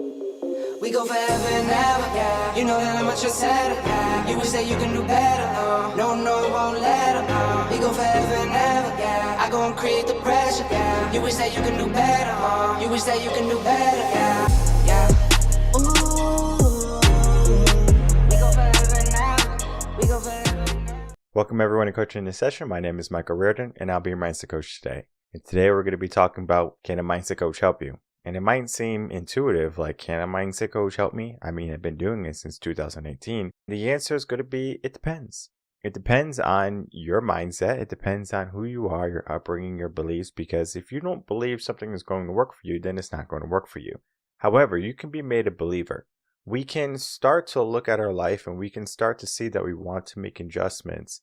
We go forever and ever, yeah. You know that I'm much upset, yeah. You wish that you can do better, no, I won't let her, We go forever and ever, yeah. I go and create the pressure, yeah. You wish that you can do better, You wish that you can do better, yeah. Ooh. We go forever and ever. We go forever and ever. Welcome everyone to Coaching in this session. My name is Michael Reardon and I'll be your mindset coach today. And today we're going to be talking about, can a mindset coach help you? And it might seem intuitive, like, can a mindset coach help me? I mean, I've been doing it since 2018. The answer is going to be, it depends. It depends on your mindset. It depends on who you are, your upbringing, your beliefs, because if you don't believe something is going to work for you, then it's not going to work for you. However, you can be made a believer. We can start to look at our life and we can start to see that we want to make adjustments.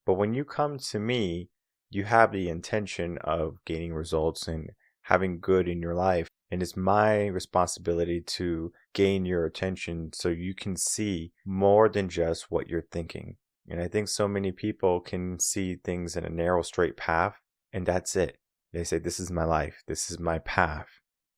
But when you come to me, you have the intention of gaining results and having good in your life. And it's my responsibility to gain your attention so you can see more than just what you're thinking. And I think so many people can see things in a narrow, straight path, and that's it. They say, this is my life, this is my path.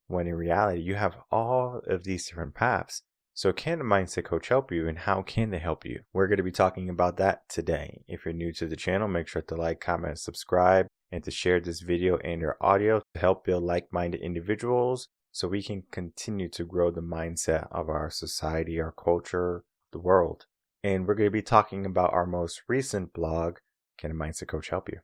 When in reality, you have all of these different paths. So can a mindset coach help you, and how can they help you? We're going to be talking about that today. If you're new to the channel, make sure to like, comment, subscribe, and to share this video and your audio to help build like-minded individuals so we can continue to grow the mindset of our society, our culture, the world. And we're going to be talking about our most recent blog, Can a Mindset Coach Help You?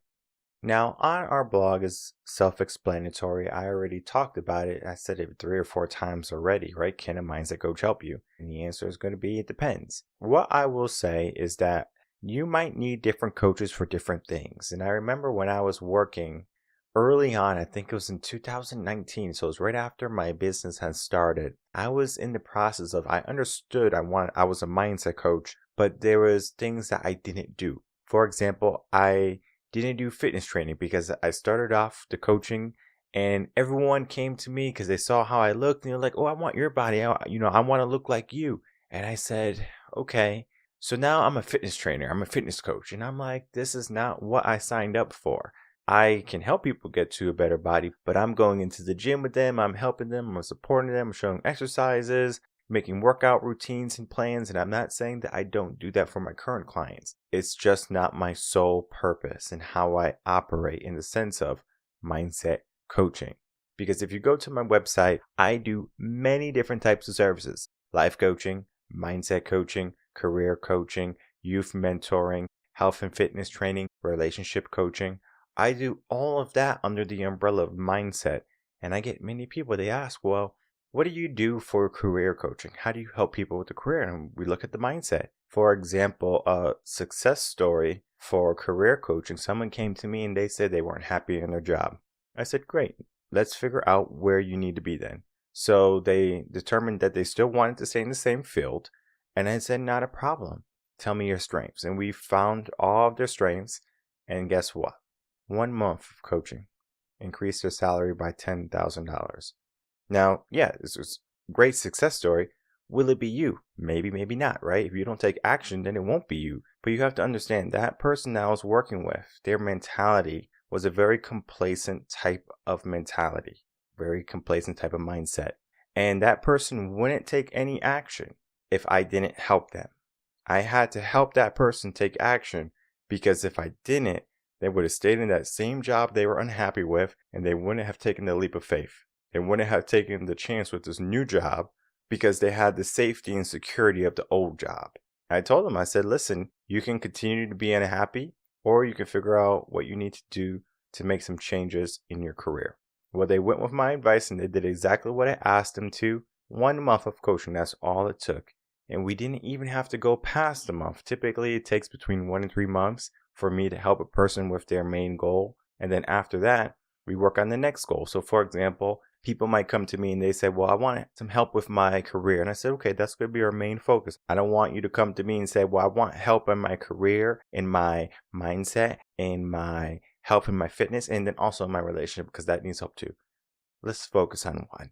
Now, on our blog is self-explanatory. I already talked about it. I said it 3 or 4 times already, right? Can a mindset coach help you? And the answer is going to be, it depends. What I will say is that you might need different coaches for different things. And I remember when I was working early on, I think it was in 2019, so it was right after my business had started. I was in the process of, I understood I was a mindset coach, but there was things that I didn't do. For example, I didn't do fitness training because I started off the coaching and everyone came to me because they saw how I looked and they're like, oh, I want your body. I want to look like you. And I said, okay. So now I'm a fitness trainer. I'm a fitness coach. And I'm like, this is not what I signed up for. I can help people get to a better body, but I'm going into the gym with them. I'm helping them. I'm supporting them. I'm showing exercises, making workout routines and plans. And I'm not saying that I don't do that for my current clients. It's just not my sole purpose and how I operate in the sense of mindset coaching. Because if you go to my website, I do many different types of services: life coaching, mindset coaching, career coaching, youth mentoring, health and fitness training, relationship coaching. I do all of that under the umbrella of mindset. And I get many people, they ask, well, what do you do for career coaching? How do you help people with the career? And we look at the mindset. For example, a success story for career coaching, someone came to me and they said they weren't happy in their job. I said, great, let's figure out where you need to be then. So they determined that they still wanted to stay in the same field. And I said, not a problem. Tell me your strengths. And we found all of their strengths. And guess what? 1 month of coaching increased their salary by $10,000. Now, yeah, this was a great success story. Will it be you? Maybe, maybe not, right? If you don't take action, then it won't be you. But you have to understand that person that I was working with, their mentality was a very complacent type of mentality, very complacent type of mindset. And that person wouldn't take any action if I didn't help them. I had to help that person take action, because if I didn't, they would have stayed in that same job they were unhappy with, and they wouldn't have taken the leap of faith. They wouldn't have taken the chance with this new job because they had the safety and security of the old job. I told them, I said, listen, you can continue to be unhappy, or you can figure out what you need to do to make some changes in your career. Well, they went with my advice and they did exactly what I asked them to. 1 month of coaching, that's all it took. And we didn't even have to go past a month. Typically, it takes between 1 and 3 months for me to help a person with their main goal. And then after that, we work on the next goal. So for example, people might come to me and they say, well, I want some help with my career. And I said, okay, that's going to be our main focus. I don't want you to come to me and say, well, I want help in my career, in my mindset, in my health, in my fitness, and then also in my relationship, because that needs help too. Let's focus on one.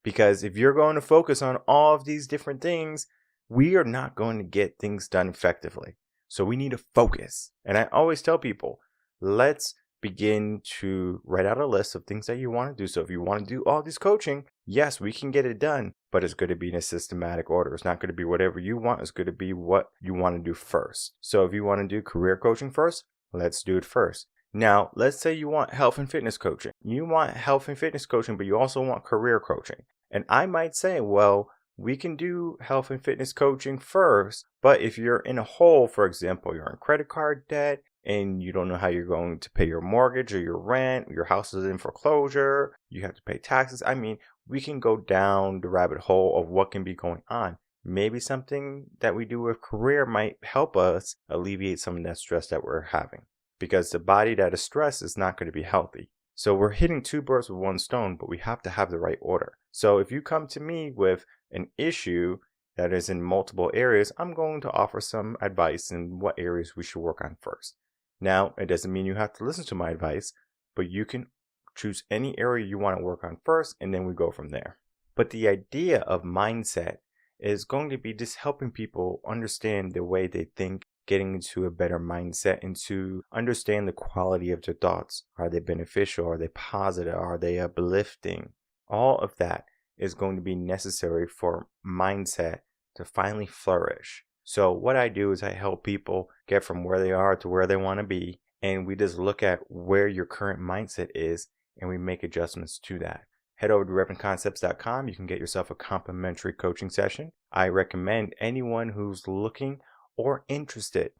Because if you're going to focus on all of these different things, we are not going to get things done effectively. So we need to focus. And I always tell people, let's begin to write out a list of things that you want to do. So if you want to do all this coaching, yes, we can get it done. but it's going to be in a systematic order. It's not going to be whatever you want. It's going to be what you want to do first. So if you want to do career coaching first, let's do it first. Now, let's say you want health and fitness coaching. You want health and fitness coaching, but you also want career coaching. And I might say, well, we can do health and fitness coaching first, but if you're in a hole, for example, you're in credit card debt and you don't know how you're going to pay your mortgage or your rent, your house is in foreclosure, you have to pay taxes. I mean, we can go down the rabbit hole of what can be going on. Maybe something that we do with career might help us alleviate some of that stress that we're having, because the body that is stressed is not going to be healthy. So we're hitting two birds with one stone, but we have to have the right order. So if you come to me with an issue that is in multiple areas, I'm going to offer some advice in what areas we should work on first. Now, it doesn't mean you have to listen to my advice, but you can choose any area you want to work on first, and then we go from there. But the idea of mindset is going to be just helping people understand the way they think, getting into a better mindset and to understand the quality of their thoughts. Are they beneficial? Are they positive? Are they uplifting? All of that is going to be necessary for mindset to finally flourish. So what I do is I help people get from where they are to where they want to be. And we just look at where your current mindset is and we make adjustments to that. Head over to revenconcepts.com. You can get yourself a complimentary coaching session. I recommend anyone who's looking or interested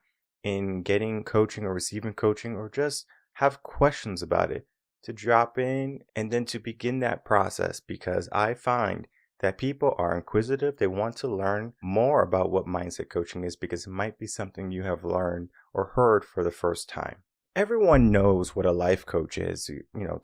in getting coaching or receiving coaching or just have questions about it to drop in and then to begin that process, because I find that people are inquisitive. They want to learn more about what mindset coaching is because it might be something you have learned or heard for the first time. Everyone knows what a life coach is.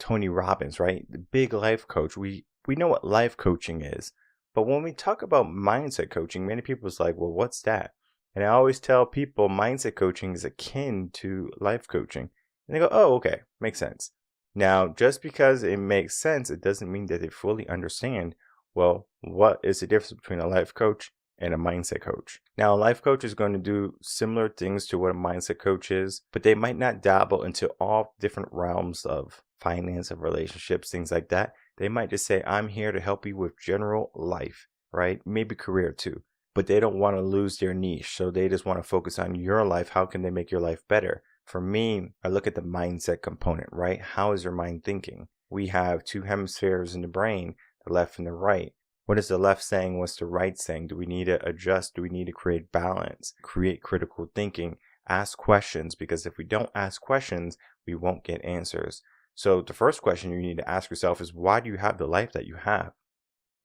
Tony Robbins, right? The big life coach. We know what life coaching is. But when we talk about mindset coaching, many people is like, well, what's that? And I always tell people mindset coaching is akin to life coaching. And they go, oh, okay, makes sense. Now, just because it makes sense, it doesn't mean that they fully understand, well, what is the difference between a life coach and a mindset coach? Now, a life coach is going to do similar things to what a mindset coach is, but they might not dabble into all different realms of finance, of relationships, things like that. They might just say, I'm here to help you with general life, right? Maybe career too. But they don't want to lose their niche. So they just want to focus on your life. How can they make your life better? For me, I look at the mindset component, right? How is your mind thinking? We have two hemispheres in the brain, the left and the right. What is the left saying? What's the right saying? Do we need to adjust? Do we need to create balance? Create critical thinking? Ask questions, because if we don't ask questions, we won't get answers. So the first question you need to ask yourself is, why do you have the life that you have?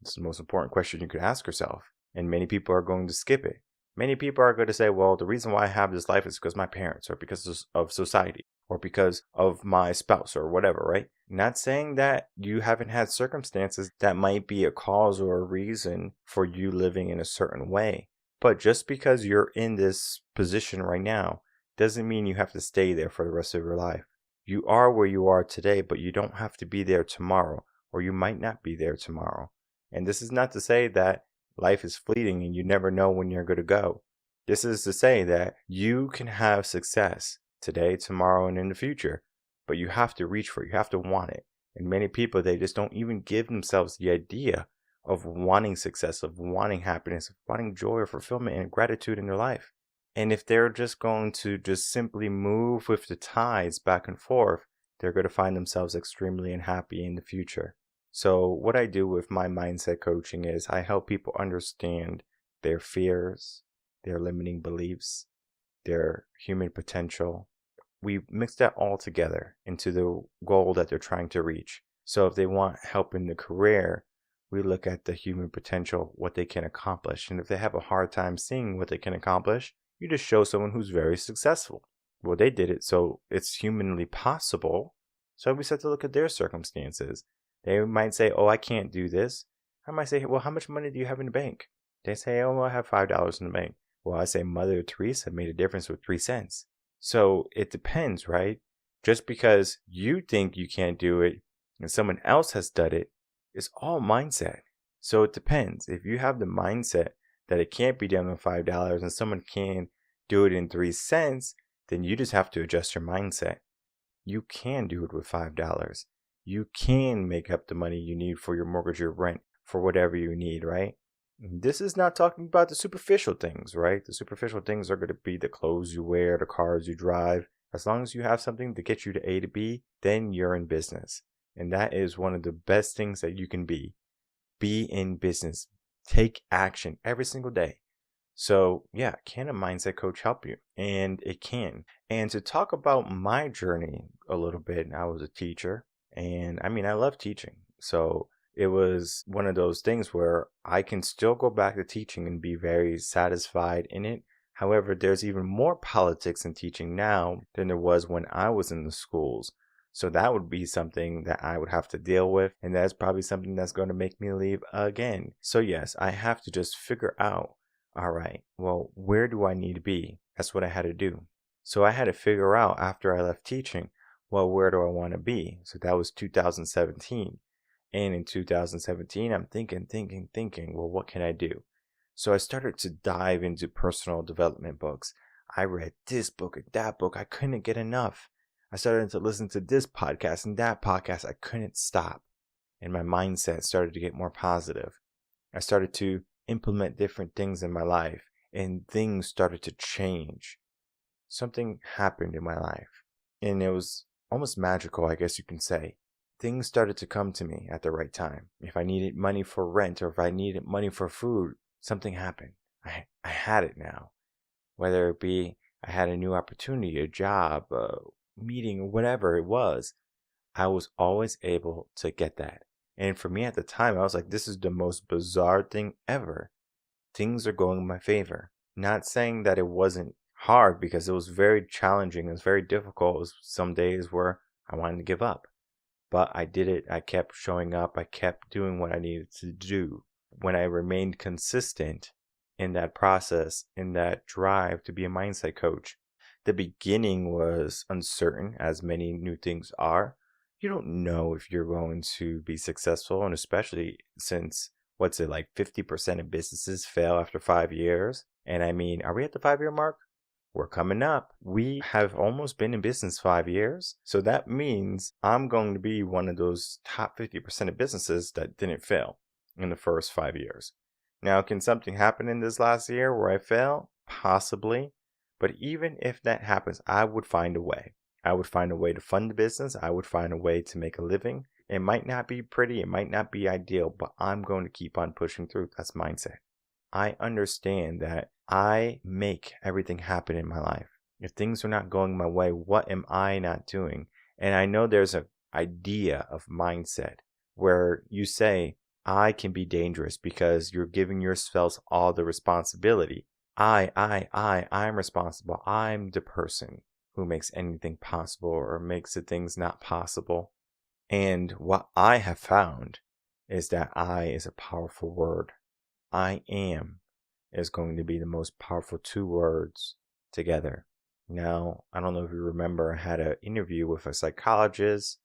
It's the most important question you could ask yourself. And many people are going to skip it. Many people are going to say, well, the reason why I have this life is because my parents, or because of society, or because of my spouse, or whatever, right? Not saying that you haven't had circumstances that might be a cause or a reason for you living in a certain way. But just because you're in this position right now doesn't mean you have to stay there for the rest of your life. You are where you are today, but you don't have to be there tomorrow, or you might not be there tomorrow. And this is not to say that life is fleeting and you never know when you're going to go. This is to say that you can have success today, tomorrow, and in the future, but you have to reach for it. You have to want it. And many people, they just don't even give themselves the idea of wanting success, of wanting happiness, of wanting joy or fulfillment and gratitude in their life. And if they're just going to just simply move with the tides back and forth, they're going to find themselves extremely unhappy in the future. So what I do with my mindset coaching is I help people understand their fears, their limiting beliefs, their human potential. We mix that all together into the goal that they're trying to reach. So if they want help in the career, we look at the human potential, what they can accomplish. And if they have a hard time seeing what they can accomplish, you just show someone who's very successful. Well, they did it, so it's humanly possible. So we start to look at their circumstances. They might say, oh, I can't do this. I might say, well, how much money do you have in the bank? They say, oh, well, I have $5 in the bank. Well, I say Mother Teresa made a difference with 3 cents. So it depends, right? Just because you think you can't do it and someone else has done it, it's all mindset. So it depends. If you have the mindset that it can't be done with $5 and someone can do it in 3 cents, then you just have to adjust your mindset. You can do it with $5. You can make up the money you need for your mortgage, your rent, for whatever you need, right? This is not talking about the superficial things, right? The superficial things are going to be the clothes you wear, the cars you drive. As long as you have something to get you to A to B, then you're in business. And that is one of the best things that you can be. Be in business. Take action every single day. So yeah, can a mindset coach help you? And it can. And to talk about my journey a little bit, I was a teacher, and I mean, I love teaching. So it was one of those things where I can still go back to teaching and be very satisfied in it. However, there's even more politics in teaching now than there was when I was in the schools. So that would be something that I would have to deal with. And that's probably something that's going to make me leave again. So yes, I have to just figure out, all right, well, where do I need to be? That's what I had to do. So I had to figure out after I left teaching, well, where do I want to be? So that was 2017. And in 2017, I'm thinking, well, what can I do? So I started to dive into personal development books. I read this book and that book. I couldn't get enough. I started to listen to this podcast and that podcast. I couldn't stop. And my mindset started to get more positive. I started to implement different things in my life, and things started to change. Something happened in my life, and it was almost magical, I guess you can say. Things started to come to me at the right time. If I needed money for rent, or if I needed money for food, something happened. I had it now. Whether it be I had a new opportunity, a job, a meeting, or whatever it was, I was always able to get that. And for me at the time, I was like, this is the most bizarre thing ever. Things are going in my favor. Not saying that it wasn't hard, because it was very challenging. It was very difficult. It was some days where I wanted to give up. But I did it. I kept showing up. I kept doing what I needed to do. When I remained consistent in that process, in that drive to be a mindset coach, the beginning was uncertain, as many new things are. You don't know if you're going to be successful, and especially since, what's it, like 50% of businesses fail after 5 years. And I mean, are we at the 5-year mark? We're coming up. We have almost been in business 5 years. So that means I'm going to be one of those top 50% of businesses that didn't fail in the first 5 years. Now, can something happen in this last year where I fail? Possibly. But even if that happens, I would find a way. I would find a way to fund the business. I would find a way to make a living. It might not be pretty. It might not be ideal, but I'm going to keep on pushing through. That's mindset. I understand that I make everything happen in my life. If things are not going my way, what am I not doing? And I know there's an idea of mindset where you say, I can be dangerous because you're giving yourselves all the responsibility. I'm responsible. I'm the person who makes anything possible or makes the things not possible. And what I have found is that I is a powerful word. I am is going to be the most powerful 2 words together. Now, I don't know if you remember, I had an interview with a psychologist,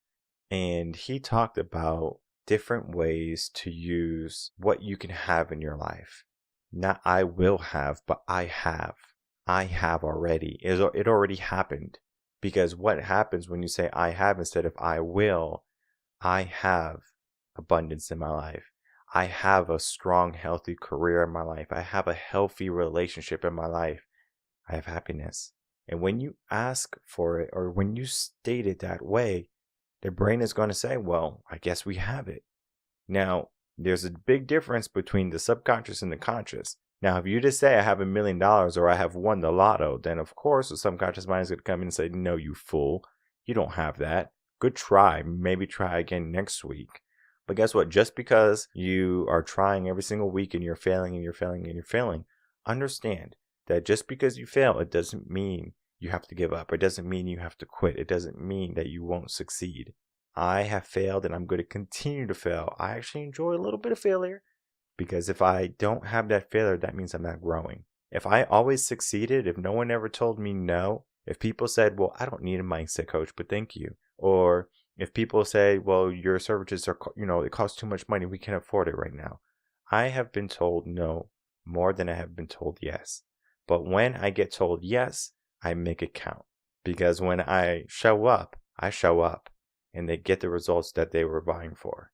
and he talked about different ways to use what you can have in your life. Not I will have, but I have. I have already. It already happened. Because what happens when you say I have instead of I will, I have abundance in my life. I have a strong, healthy career in my life. I have a healthy relationship in my life. I have happiness. And when you ask for it, or when you state it that way, the brain is going to say, well, I guess we have it. Now, there's a big difference between the subconscious and the conscious. Now, if you just say I have $1 million or I have won the lotto, then of course the subconscious mind is going to come in and say, no, you fool. You don't have that. Good try. Maybe try again next week. But guess what? Just because you are trying every single week and you're failing and you're failing and you're failing, understand that just because you fail, it doesn't mean you have to give up. It doesn't mean you have to quit. It doesn't mean that you won't succeed. I have failed and I'm going to continue to fail. I actually enjoy a little bit of failure because if I don't have that failure, that means I'm not growing. If I always succeeded, if no one ever told me no, if people said, well, I don't need a mindset coach, but thank you. Or if people say, well, your services are, it costs too much money. We can't afford it right now. I have been told no more than I have been told yes. But when I get told yes, I make it count. Because when I show up, and they get the results that they were vying for.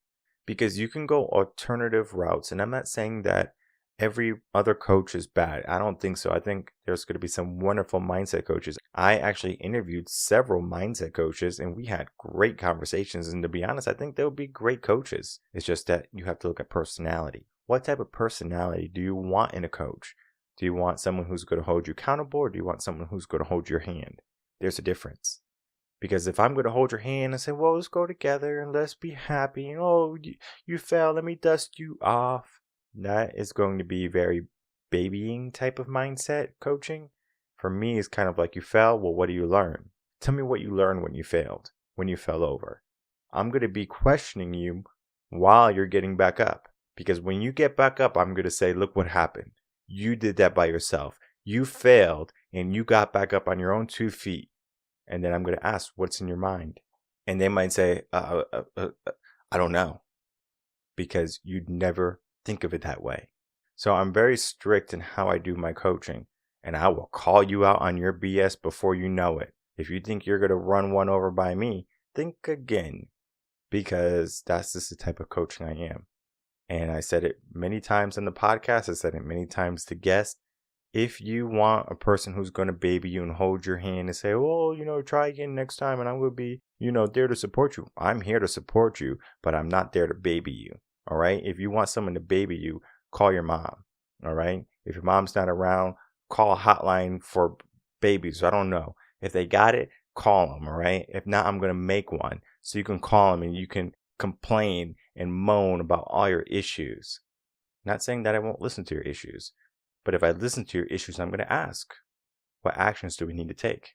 because you can go alternative routes. And I'm not saying that every other coach is bad. I don't think so. I think there's going to be some wonderful mindset coaches. I actually interviewed several mindset coaches and we had great conversations. And to be honest, I think they'll be great coaches. It's just that you have to look at personality. What type of personality do you want in a coach? Do you want someone who's going to hold you accountable, or do you want someone who's going to hold your hand? There's a difference. Because if I'm going to hold your hand and say, well, let's go together and let's be happy. And, oh, you fell, let me dust you off. That is going to be very babying type of mindset coaching. For me, it's kind of like, you fell, well, what do you learn? Tell me what you learned when you failed, when you fell over. I'm going to be questioning you while you're getting back up. Because when you get back up, I'm going to say, look what happened. You did that by yourself. You failed and you got back up on your own 2 feet. And then I'm going to ask, what's in your mind? And they might say, I don't know. Because you'd never think of it that way. So I'm very strict in how I do my coaching. And I will call you out on your BS before you know it. If you think you're going to run one over by me, think again. Because that's just the type of coaching I am. And I said it many times on the podcast. I said it many times to guests. If you want a person who's going to baby you and hold your hand and say, oh, try again next time and I will be, there to support you. I'm here to support you, but I'm not there to baby you. All right. If you want someone to baby you, call your mom. All right. If your mom's not around, call a hotline for babies. I don't know. If they got it, call them. All right. If not, I'm going to make one so you can call them and you can complain and moan about all your issues. Not saying that I won't listen to your issues. But if I listen to your issues, I'm going to ask, what actions do we need to take?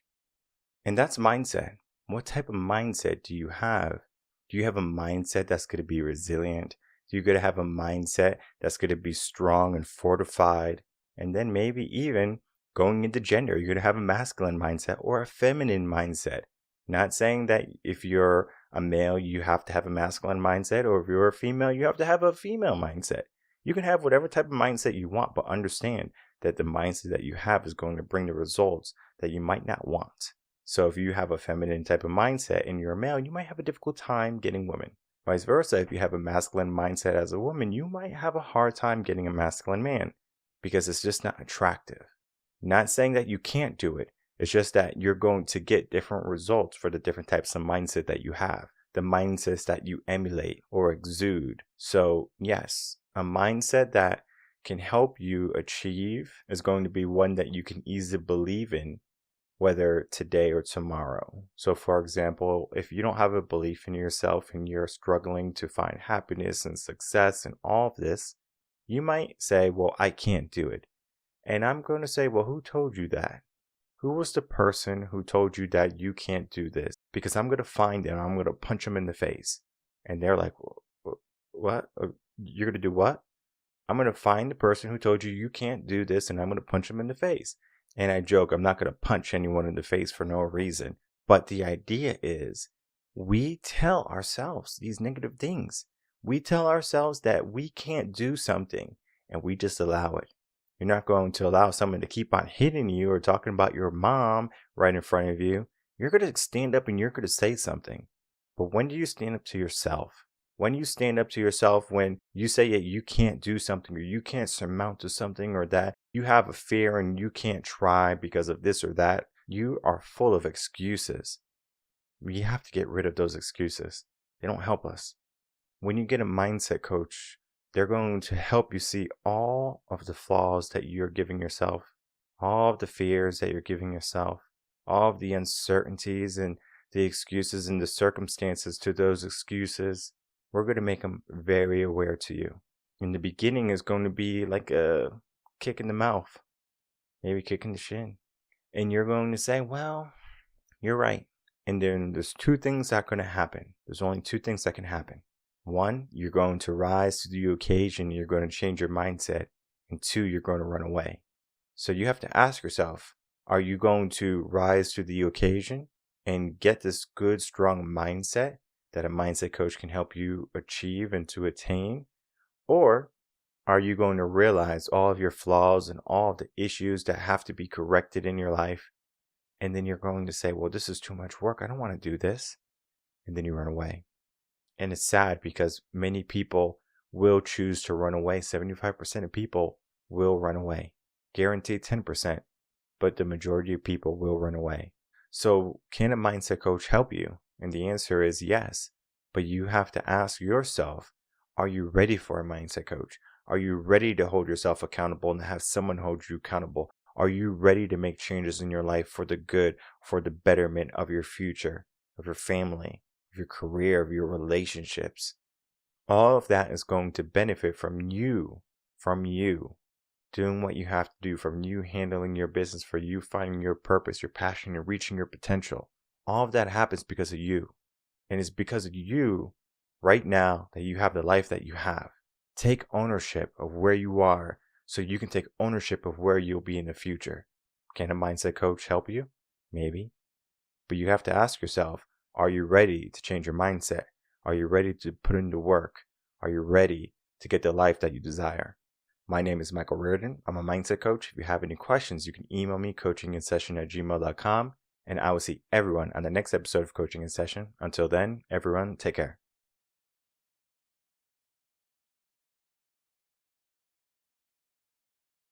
And that's mindset. What type of mindset do you have? Do you have a mindset that's going to be resilient? Do you going to have a mindset that's going to be strong and fortified? And then maybe even going into gender, you're going to have a masculine mindset or a feminine mindset. Not saying that if you're a male, you have to have a masculine mindset, or if you're a female, you have to have a female mindset. You can have whatever type of mindset you want, but understand that the mindset that you have is going to bring the results that you might not want. So if you have a feminine type of mindset and you're a male, you might have a difficult time getting women. Vice versa, if you have a masculine mindset as a woman, you might have a hard time getting a masculine man because it's just not attractive. Not saying that you can't do it. It's just that you're going to get different results for the different types of mindset that you have, the mindsets that you emulate or exude. So yes, a mindset that can help you achieve is going to be one that you can easily believe in, whether today or tomorrow. So for example, if you don't have a belief in yourself and you're struggling to find happiness and success and all of this, you might say, well, I can't do it. And I'm going to say, well, who told you that? Who was the person who told you that you can't do this? Because I'm going to find them. I'm going to punch them in the face. And they're like, what? You're going to do what? I'm going to find the person who told you you can't do this, and I'm going to punch them in the face. And I joke, I'm not going to punch anyone in the face for no reason. But the idea is we tell ourselves these negative things. We tell ourselves that we can't do something, and we just allow it. You're not going to allow someone to keep on hitting you or talking about your mom right in front of you. You're going to stand up and you're going to say something. But when do you stand up to yourself? When you stand up to yourself, when you say that you can't do something or you can't surmount to something or that you have a fear and you can't try because of this or that, you are full of excuses. We have to get rid of those excuses. They don't help us. When you get a mindset coach, they're going to help you see all of the flaws that you're giving yourself, all of the fears that you're giving yourself, all of the uncertainties and the excuses and the circumstances to those excuses. We're going to make them very aware to you. In the beginning is going to be like a kick in the mouth, maybe kick in the shin. And you're going to say, well, you're right. And then there's two things that are going to happen. There's only two things that can happen. One, you're going to rise to the occasion. You're going to change your mindset. And two, you're going to run away. So you have to ask yourself, are you going to rise to the occasion and get this good, strong mindset that a mindset coach can help you achieve and to attain? Or are you going to realize all of your flaws and all of the issues that have to be corrected in your life? And then you're going to say, well, this is too much work. I don't want to do this. And then you run away. And it's sad because many people will choose to run away. 75% of people will run away. Guaranteed 10%, but the majority of people will run away. So can a mindset coach help you? And the answer is yes. But you have to ask yourself, are you ready for a mindset coach? Are you ready to hold yourself accountable and have someone hold you accountable? Are you ready to make changes in your life for the good, for the betterment of your future, of your family, of your career, of your relationships? All of that is going to benefit from you doing what you have to do, from you handling your business, for you finding your purpose, your passion, and reaching your potential. All of that happens because of you. And it's because of you right now that you have the life that you have. Take ownership of where you are so you can take ownership of where you'll be in the future. Can a mindset coach help you? Maybe. But you have to ask yourself, are you ready to change your mindset? Are you ready to put into work? Are you ready to get the life that you desire? My name is Michael Reardon. I'm a mindset coach. If you have any questions, you can email me coachinginsession@gmail.com, and I will see everyone on the next episode of Coaching in Session. Until then, everyone, take care.